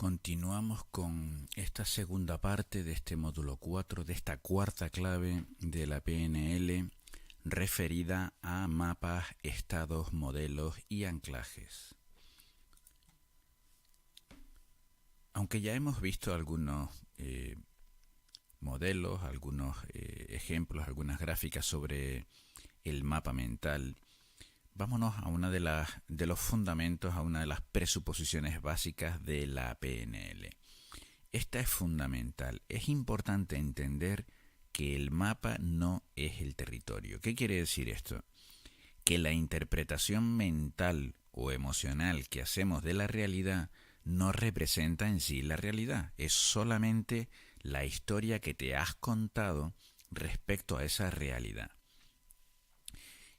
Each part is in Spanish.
Continuamos con esta segunda parte de este módulo 4, de esta cuarta clave de la PNL referida a mapas, estados, modelos y anclajes. Aunque ya hemos visto algunos modelos, algunos ejemplos, algunas gráficas sobre el mapa mental, vámonos a una de los fundamentos, a una de las presuposiciones básicas de la PNL. Esta es fundamental. Es importante entender que el mapa no es el territorio. ¿Qué quiere decir esto? Que la interpretación mental o emocional que hacemos de la realidad no representa en sí la realidad. Es solamente la historia que te has contado respecto a esa realidad.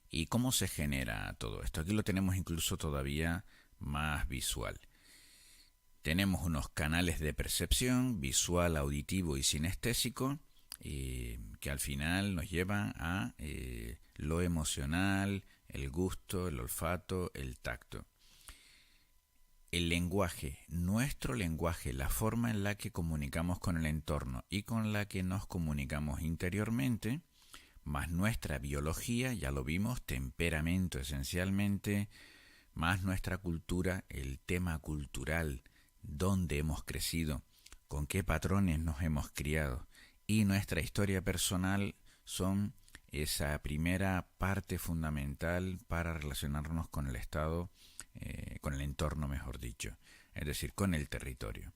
¿Y cómo se genera todo esto? Aquí lo tenemos incluso todavía más visual. Tenemos unos canales de percepción visual, auditivo y sinestésico que al final nos llevan a lo emocional, el gusto, el olfato, el tacto. El lenguaje, nuestro lenguaje, la forma en la que comunicamos con el entorno y con la que nos comunicamos interiormente, más nuestra biología, ya lo vimos, temperamento esencialmente, más nuestra cultura, el tema cultural, dónde hemos crecido, con qué patrones nos hemos criado, y nuestra historia personal son esa primera parte fundamental para relacionarnos con el estado, con el entorno, mejor dicho, es decir, con el territorio.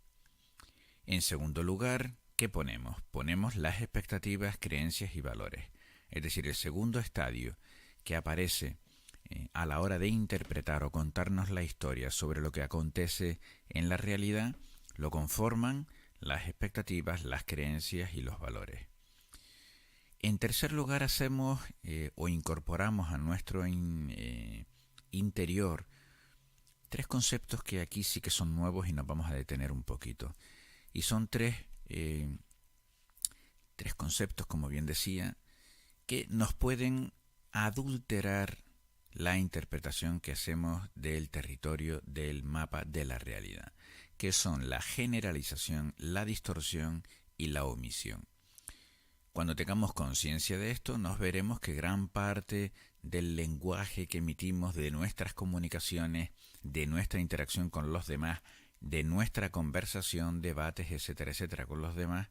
En segundo lugar, ¿qué ponemos? Ponemos las expectativas, creencias y valores. Es decir, el segundo estadio que aparece a la hora de interpretar o contarnos la historia sobre lo que acontece en la realidad, lo conforman las expectativas, las creencias y los valores. En tercer lugar, hacemos o incorporamos a nuestro interior tres conceptos que aquí sí que son nuevos y nos vamos a detener un poquito. Y son tres conceptos, como bien decía, que nos pueden adulterar la interpretación que hacemos del territorio, del mapa, de la realidad, que son la generalización, la distorsión y la omisión. Cuando tengamos conciencia de esto, nos veremos que gran parte del lenguaje que emitimos, de nuestras comunicaciones, de nuestra interacción con los demás, de nuestra conversación, debates, etcétera, etcétera, con los demás,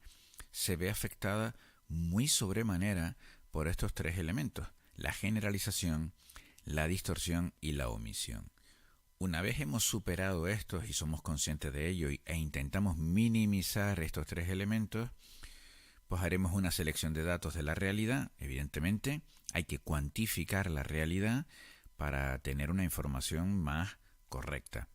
se ve afectada muy sobremanera por estos tres elementos: la generalización, la distorsión y la omisión. Una vez hemos superado estos y somos conscientes de ello e intentamos minimizar estos tres elementos, pues haremos una selección de datos de la realidad. Evidentemente, hay que cuantificar la realidad para tener una información más correcta.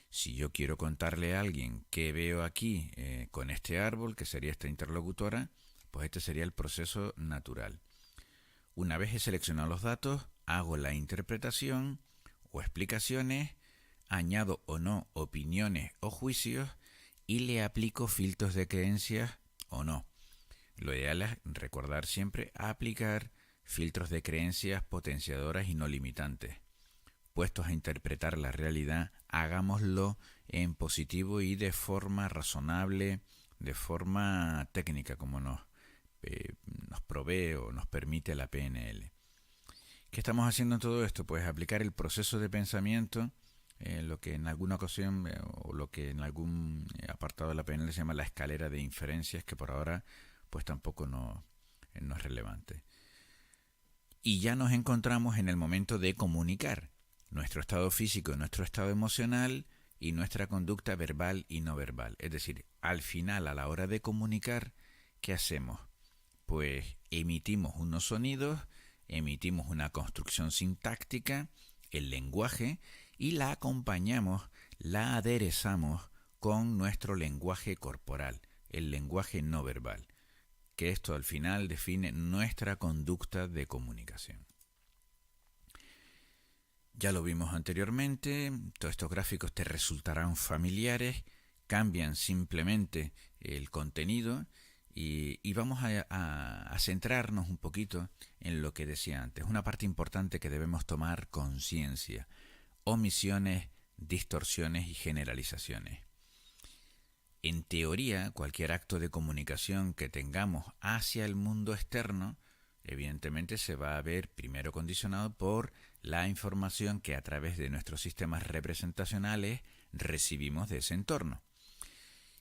Si yo quiero contarle a alguien qué veo aquí con este árbol, que sería esta interlocutora, pues este sería el proceso natural. Una vez he seleccionado los datos, hago la interpretación o explicaciones, añado o no opiniones o juicios y le aplico filtros de creencias o no. Lo ideal es recordar siempre aplicar filtros de creencias potenciadoras y no limitantes. Puestos a interpretar la realidad, hagámoslo en positivo y de forma razonable, de forma técnica, como nos provee o nos permite la PNL. ¿Qué estamos haciendo en todo esto? Pues aplicar el proceso de pensamiento, lo que en alguna ocasión o lo que en algún apartado de la PNL se llama la escalera de inferencias, que por ahora pues tampoco no es relevante. Y ya nos encontramos en el momento de comunicar nuestro estado físico, nuestro estado emocional y nuestra conducta verbal y no verbal. Es decir, al final, a la hora de comunicar, ¿qué hacemos? Pues emitimos unos sonidos, emitimos una construcción sintáctica, el lenguaje, y la acompañamos, la aderezamos con nuestro lenguaje corporal, el lenguaje no verbal, que esto al final define nuestra conducta de comunicación. Ya lo vimos anteriormente, todos estos gráficos te resultarán familiares, cambian simplemente el contenido y vamos a centrarnos un poquito en lo que decía antes, una parte importante que debemos tomar conciencia: omisiones, distorsiones y generalizaciones. En teoría, cualquier acto de comunicación que tengamos hacia el mundo externo, evidentemente se va a ver primero condicionado por la información que a través de nuestros sistemas representacionales recibimos de ese entorno.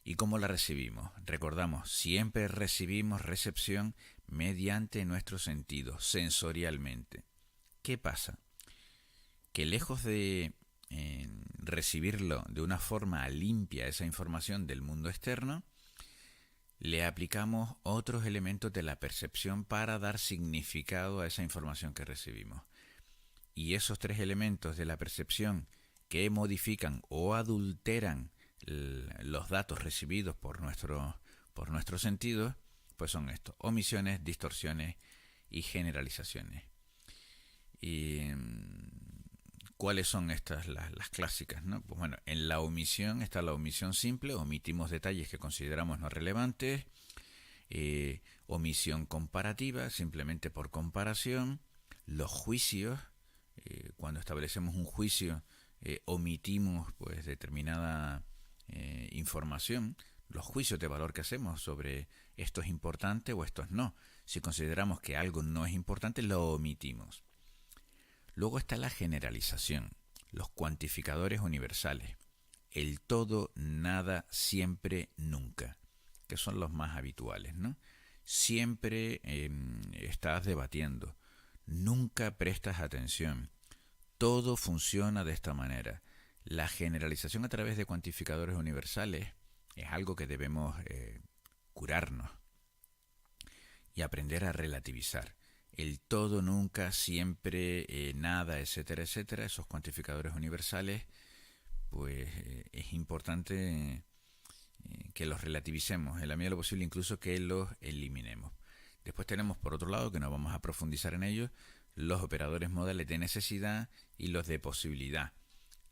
¿Y cómo la recibimos? Recordamos, siempre recibimos recepción mediante nuestros sentidos, sensorialmente. ¿Qué pasa? Que lejos de recibirlo de una forma limpia, esa información del mundo externo, le aplicamos otros elementos de la percepción para dar significado a esa información que recibimos. Y esos tres elementos de la percepción que modifican o adulteran los datos recibidos por nuestros sentidos, pues son estos: omisiones, distorsiones y generalizaciones. Y ¿cuáles son estas las clásicas, ¿no? Pues bueno, en la omisión está la omisión simple, omitimos detalles que consideramos no relevantes. Omisión comparativa, simplemente por comparación. Los juicios, cuando establecemos un juicio, omitimos pues determinada información. Los juicios de valor que hacemos sobre esto es importante o esto no. Si consideramos que algo no es importante, lo omitimos. Luego está la generalización, los cuantificadores universales, el todo, nada, siempre, nunca, que son los más habituales, ¿no? Siempre estás debatiendo, nunca prestas atención, todo funciona de esta manera. La generalización a través de cuantificadores universales es algo que debemos curarnos y aprender a relativizar. El todo, nunca, siempre, nada, etcétera, etcétera, esos cuantificadores universales, pues es importante que los relativicemos, en la medida de lo posible incluso que los eliminemos. Después tenemos, por otro lado, que no vamos a profundizar en ellos, los operadores modales de necesidad y los de posibilidad,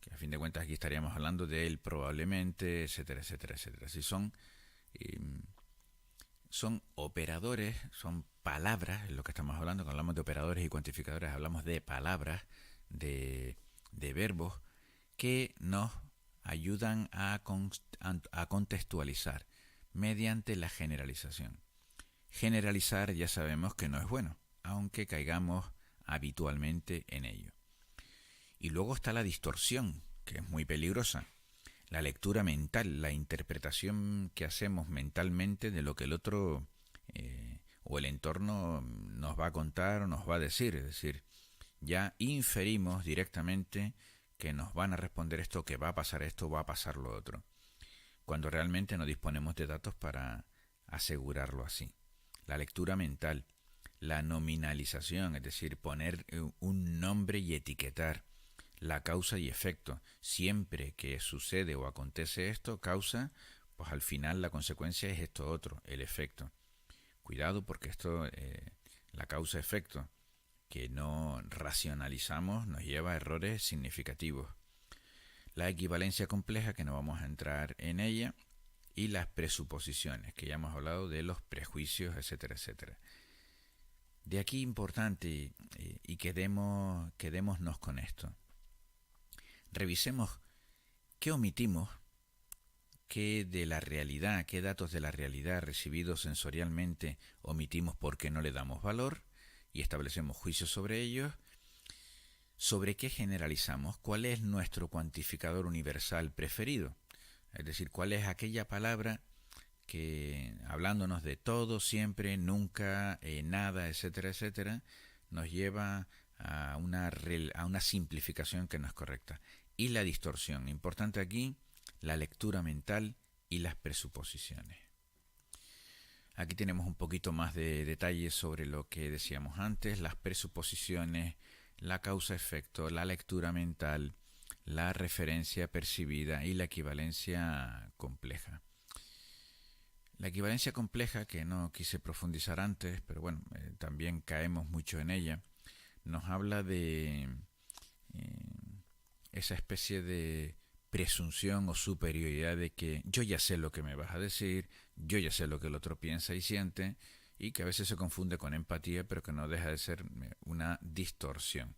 que a fin de cuentas aquí estaríamos hablando de él probablemente, etcétera, etcétera, etcétera. Si son operadores, son palabras, es lo que estamos hablando. Cuando hablamos de operadores y cuantificadores hablamos de palabras, de verbos que nos ayudan a contextualizar mediante la generalización. Generalizar ya sabemos que no es bueno, aunque caigamos habitualmente en ello. Y luego está la distorsión, que es muy peligrosa. La lectura mental, la interpretación que hacemos mentalmente de lo que el otro o el entorno nos va a contar o nos va a decir. Es decir, ya inferimos directamente que nos van a responder esto, que va a pasar esto, va a pasar lo otro, cuando realmente no disponemos de datos para asegurarlo así. La lectura mental, la nominalización, es decir, poner un nombre y etiquetar la causa y efecto. Siempre que sucede o acontece esto, causa, pues al final la consecuencia es esto otro, el efecto. Cuidado, porque esto, la causa-efecto, que no racionalizamos, nos lleva a errores significativos. La equivalencia compleja, que no vamos a entrar en ella, y las presuposiciones, que ya hemos hablado de los prejuicios, etcétera, etcétera. De aquí importante, y quedémonos con esto. Revisemos qué omitimos, qué de la realidad, qué datos de la realidad recibidos sensorialmente omitimos porque no le damos valor, y establecemos juicios sobre ellos. ¿Sobre qué generalizamos? ¿Cuál es nuestro cuantificador universal preferido? Es decir, ¿cuál es aquella palabra que, hablándonos de todo, siempre, nunca, nada, etcétera, etcétera, nos lleva a una simplificación que no es correcta? Y la distorsión. Importante aquí, la lectura mental y las presuposiciones. Aquí tenemos un poquito más de detalles sobre lo que decíamos antes: las presuposiciones, la causa-efecto, la lectura mental, la referencia percibida y la equivalencia compleja. La equivalencia compleja, que no quise profundizar antes, pero bueno, también caemos mucho en ella, nos habla de esa especie de presunción o superioridad de que yo ya sé lo que me vas a decir, yo ya sé lo que el otro piensa y siente, y que a veces se confunde con empatía, pero que no deja de ser una distorsión.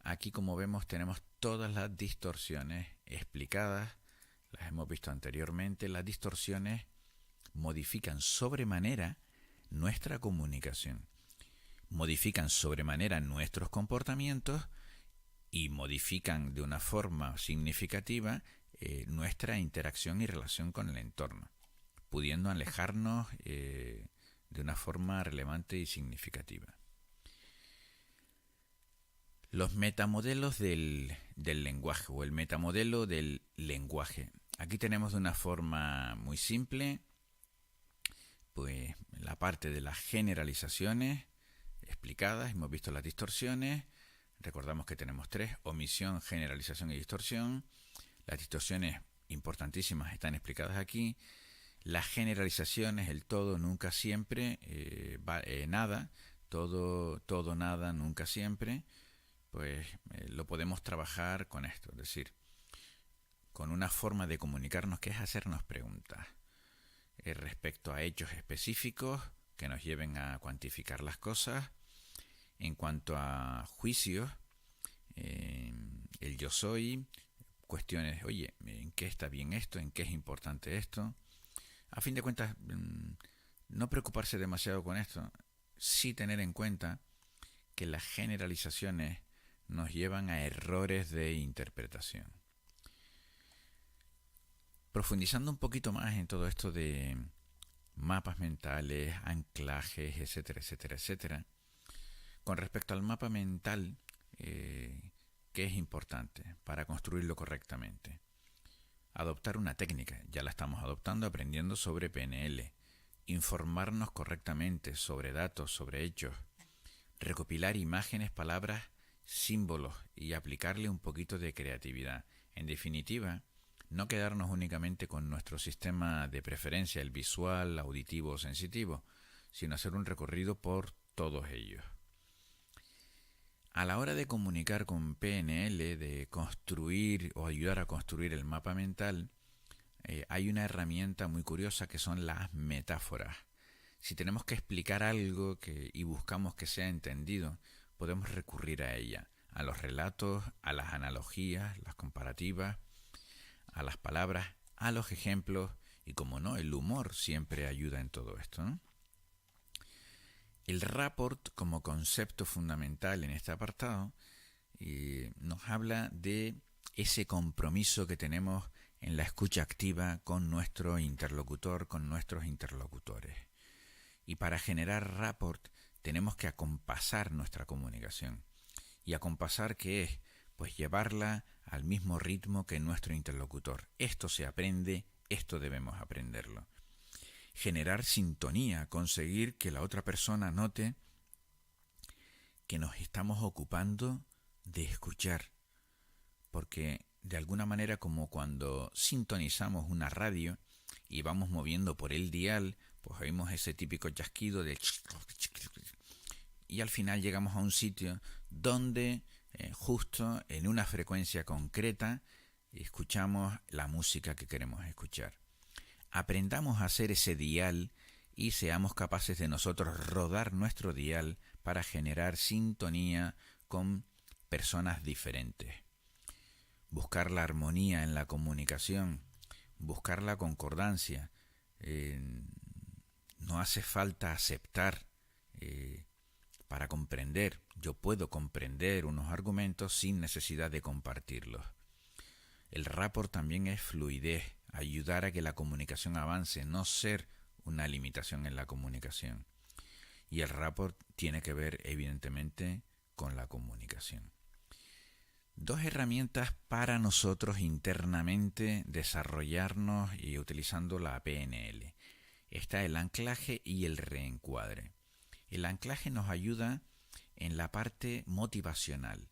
Aquí, como vemos, tenemos todas las distorsiones explicadas las hemos visto anteriormente, las distorsiones modifican sobremanera nuestra comunicación, modifican sobremanera nuestros comportamientos y modifican de una forma significativa nuestra interacción y relación con el entorno, pudiendo alejarnos de una forma relevante y significativa. Los metamodelos del lenguaje o el metamodelo del lenguaje. Aquí tenemos de una forma muy simple pues la parte de las generalizaciones explicadas. Hemos visto las distorsiones. Recordamos que tenemos tres: omisión, generalización y distorsión. Las distorsiones importantísimas están explicadas aquí. Las generalizaciones, el todo, nunca, siempre, nada, todo, nada, nunca, siempre, pues lo podemos trabajar con esto, es decir, con una forma de comunicarnos que es hacernos preguntas respecto a hechos específicos que nos lleven a cuantificar las cosas. En cuanto a juicios, el yo soy, cuestiones, oye, ¿en qué está bien esto? ¿En qué es importante esto? A fin de cuentas, no preocuparse demasiado con esto, sí tener en cuenta que las generalizaciones nos llevan a errores de interpretación. Profundizando un poquito más en todo esto de mapas mentales, anclajes, etcétera, etcétera, etcétera, con respecto al mapa mental, ¿qué es importante para construirlo correctamente? Adoptar una técnica, ya la estamos adoptando aprendiendo sobre PNL, informarnos correctamente sobre datos, sobre hechos, recopilar imágenes, palabras, símbolos y aplicarle un poquito de creatividad. En definitiva, no quedarnos únicamente con nuestro sistema de preferencia, el visual, auditivo o sensitivo, sino hacer un recorrido por todos ellos. A la hora de comunicar con PNL, de construir o ayudar a construir el mapa mental, hay una herramienta muy curiosa que son las metáforas. Si tenemos que explicar algo y buscamos que sea entendido, podemos recurrir a ella, a los relatos, a las analogías, las comparativas, a las palabras, a los ejemplos y, como no, el humor siempre ayuda en todo esto, ¿no? El rapport como concepto fundamental en este apartado nos habla de ese compromiso que tenemos en la escucha activa con nuestro interlocutor, con nuestros interlocutores. Y para generar rapport tenemos que acompasar nuestra comunicación. ¿Y acompasar qué es? Pues llevarla al mismo ritmo que nuestro interlocutor. Esto se aprende, esto debemos aprenderlo. Generar sintonía, conseguir que la otra persona note que nos estamos ocupando de escuchar. Porque de alguna manera, como cuando sintonizamos una radio y vamos moviendo por el dial, pues oímos ese típico chasquido de... y al final llegamos a un sitio donde justo en una frecuencia concreta escuchamos la música que queremos escuchar. Aprendamos a hacer ese dial y seamos capaces de nosotros rodar nuestro dial para generar sintonía con personas diferentes. Buscar la armonía en la comunicación, buscar la concordancia. No hace falta aceptar para comprender. Yo puedo comprender unos argumentos sin necesidad de compartirlos. El rapport también es fluidez, ayudar a que la comunicación avance, no ser una limitación en la comunicación. Y el rapport tiene que ver, evidentemente, con la comunicación. Dos herramientas para nosotros internamente desarrollarnos y utilizando la PNL. Está el anclaje y el reencuadre. El anclaje nos ayuda en la parte motivacional.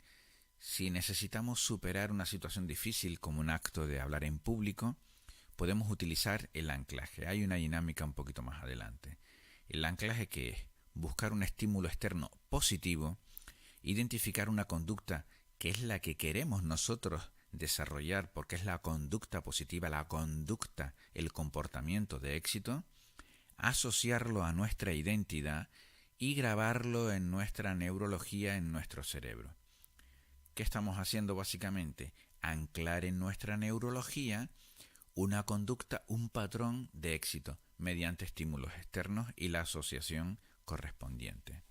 Si necesitamos superar una situación difícil como un acto de hablar en público, podemos utilizar el anclaje. Hay una dinámica un poquito más adelante. El anclaje, que es buscar un estímulo externo positivo, identificar una conducta que es la que queremos nosotros desarrollar, porque es la conducta positiva, la conducta, el comportamiento de éxito, asociarlo a nuestra identidad y grabarlo en nuestra neurología, en nuestro cerebro. ¿Qué estamos haciendo básicamente? Anclar en nuestra neurología una conducta, un patrón de éxito mediante estímulos externos y la asociación correspondiente.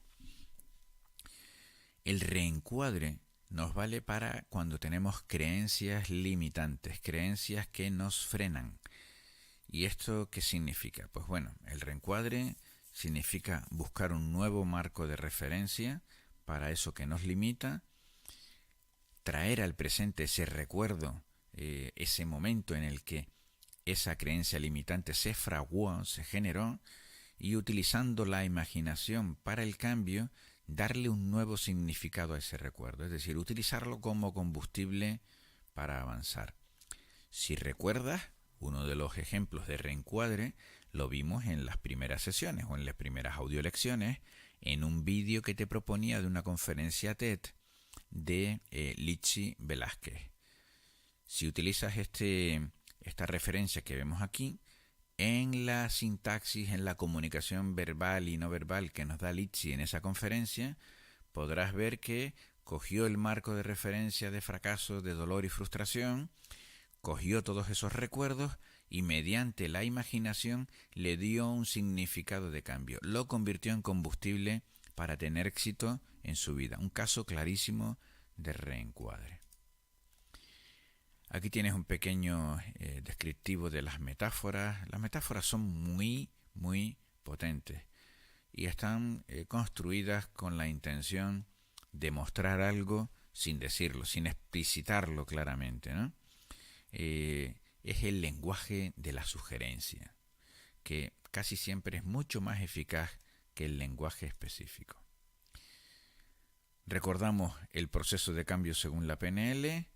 El reencuadre nos vale para cuando tenemos creencias limitantes, creencias que nos frenan. ¿Y esto qué significa? Pues bueno, el reencuadre significa buscar un nuevo marco de referencia para eso que nos limita, traer al presente ese recuerdo, ese momento en el que esa creencia limitante se fraguó, se generó, y utilizando la imaginación para el cambio, darle un nuevo significado a ese recuerdo, es decir, utilizarlo como combustible para avanzar. Si recuerdas, uno de los ejemplos de reencuadre lo vimos en las primeras sesiones o en las primeras audiolecciones, en un vídeo que te proponía de una conferencia TED de Lichi Velázquez. Si utilizas esta referencia que vemos aquí, en la sintaxis, en la comunicación verbal y no verbal que nos da Lichi en esa conferencia, podrás ver que cogió el marco de referencia de fracaso, de dolor y frustración, cogió todos esos recuerdos y mediante la imaginación le dio un significado de cambio, lo convirtió en combustible para tener éxito en su vida. Un caso clarísimo de reencuadre. Aquí tienes un pequeño descriptivo de las metáforas. Las metáforas son muy, muy potentes y están construidas con la intención de mostrar algo sin decirlo, sin explicitarlo claramente, ¿no? Es el lenguaje de la sugerencia, que casi siempre es mucho más eficaz que el lenguaje específico. Recordamos el proceso de cambio según la PNL.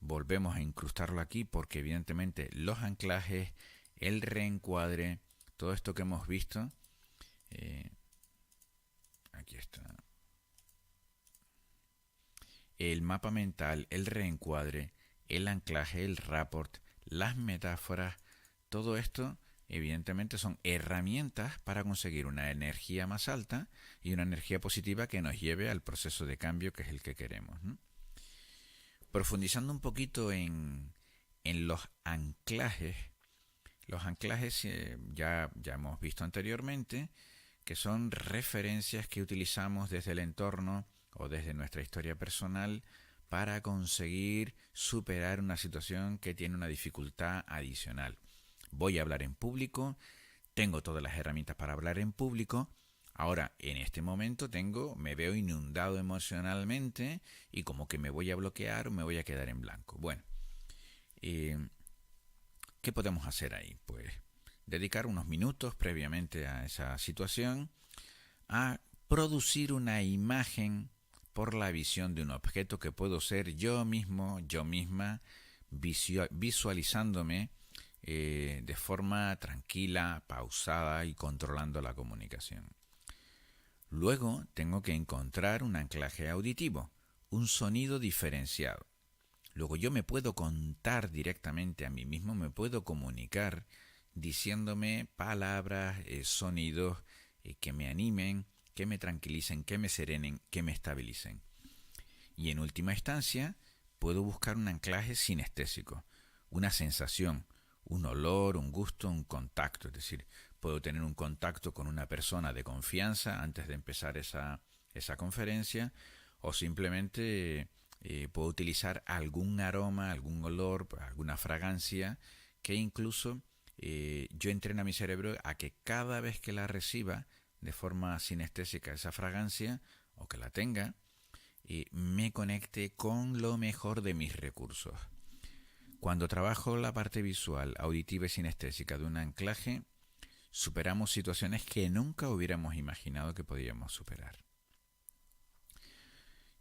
Volvemos a incrustarlo aquí porque evidentemente los anclajes, el reencuadre, todo esto que hemos visto, aquí está, el mapa mental, el reencuadre, el anclaje, el rapport, las metáforas, todo esto evidentemente son herramientas para conseguir una energía más alta y una energía positiva que nos lleve al proceso de cambio que es el que queremos, ¿no? Profundizando un poquito en los anclajes ya hemos visto anteriormente que son referencias que utilizamos desde el entorno o desde nuestra historia personal para conseguir superar una situación que tiene una dificultad adicional. Voy a hablar en público, tengo todas las herramientas para hablar en público. Ahora, en este momento me veo inundado emocionalmente y como que me voy a bloquear o me voy a quedar en blanco. Bueno, ¿qué podemos hacer ahí? Pues dedicar unos minutos previamente a esa situación a producir una imagen por la visión de un objeto que puedo ser yo mismo, yo misma, visualizándome de forma tranquila, pausada y controlando la comunicación. Luego tengo que encontrar un anclaje auditivo, un sonido diferenciado. Luego yo me puedo contar directamente a mí mismo, me puedo comunicar diciéndome palabras, sonidos que me animen, que me tranquilicen, que me serenen, que me estabilicen. Y en última instancia, puedo buscar un anclaje sinestésico, una sensación, un olor, un gusto, un contacto. Es decir, puedo tener un contacto con una persona de confianza antes de empezar esa conferencia, o simplemente puedo utilizar algún aroma, algún olor, alguna fragancia, que incluso yo entreno a mi cerebro a que cada vez que la reciba de forma sinestésica esa fragancia, o que la tenga, me conecte con lo mejor de mis recursos. Cuando trabajo la parte visual, auditiva y sinestésica de un anclaje, superamos situaciones que nunca hubiéramos imaginado que podíamos superar.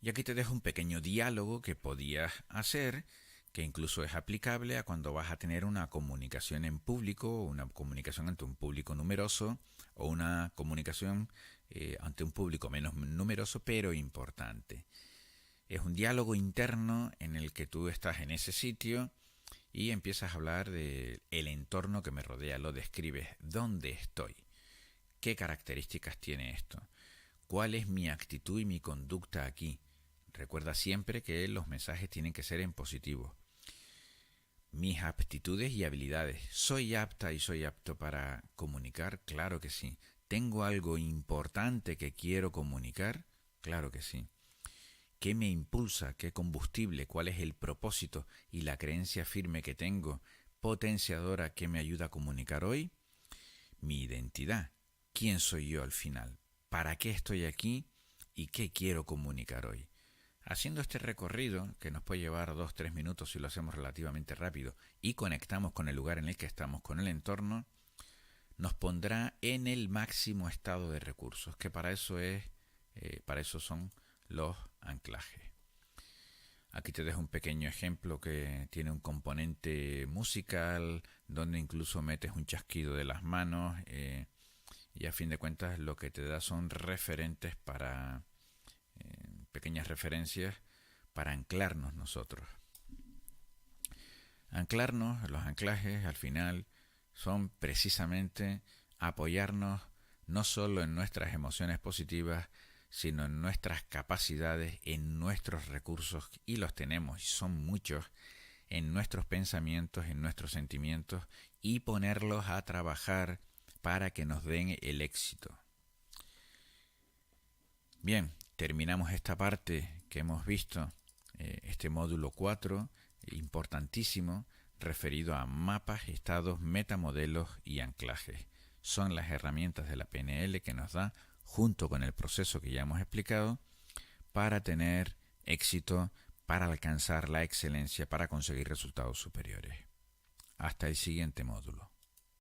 Y aquí te dejo un pequeño diálogo que podías hacer, que incluso es aplicable a cuando vas a tener una comunicación en público, una comunicación ante un público numeroso, o una comunicación ante un público menos numeroso pero importante. Es un diálogo interno en el que tú estás en ese sitio y empiezas a hablar del entorno que me rodea, lo describes, dónde estoy, qué características tiene esto, cuál es mi actitud y mi conducta aquí. Recuerda siempre que los mensajes tienen que ser en positivo. mis aptitudes y habilidades. ¿Soy apta y soy apto para comunicar? Claro que sí. ¿Tengo algo importante que quiero comunicar? Claro que sí. ¿Qué me impulsa? ¿Qué combustible? ¿Cuál es el propósito y la creencia firme que tengo, potenciadora, que me ayuda a comunicar hoy? Mi identidad. ¿Quién soy yo al final? ¿Para qué estoy aquí? ¿Y qué quiero comunicar hoy? Haciendo este recorrido, que nos puede llevar 2-3 minutos si lo hacemos relativamente rápido, y conectamos con el lugar en el que estamos, con el entorno, nos pondrá en el máximo estado de recursos, que para eso son los anclajes. Aquí te dejo un pequeño ejemplo que tiene un componente musical, donde incluso metes un chasquido de las manos, y a fin de cuentas lo que te da son referentes para pequeñas referencias para anclarnos nosotros. Anclarnos, los anclajes al final son precisamente apoyarnos no solo en nuestras emociones positivas, sino en nuestras capacidades, en nuestros recursos, y los tenemos, y son muchos, en nuestros pensamientos, en nuestros sentimientos, y ponerlos a trabajar para que nos den el éxito. Bien, terminamos esta parte que hemos visto, este módulo 4, importantísimo, referido a mapas, estados, metamodelos y anclajes. Son las herramientas de la PNL que nos da, junto con el proceso que ya hemos explicado, para tener éxito, para alcanzar la excelencia, para conseguir resultados superiores. Hasta el siguiente módulo.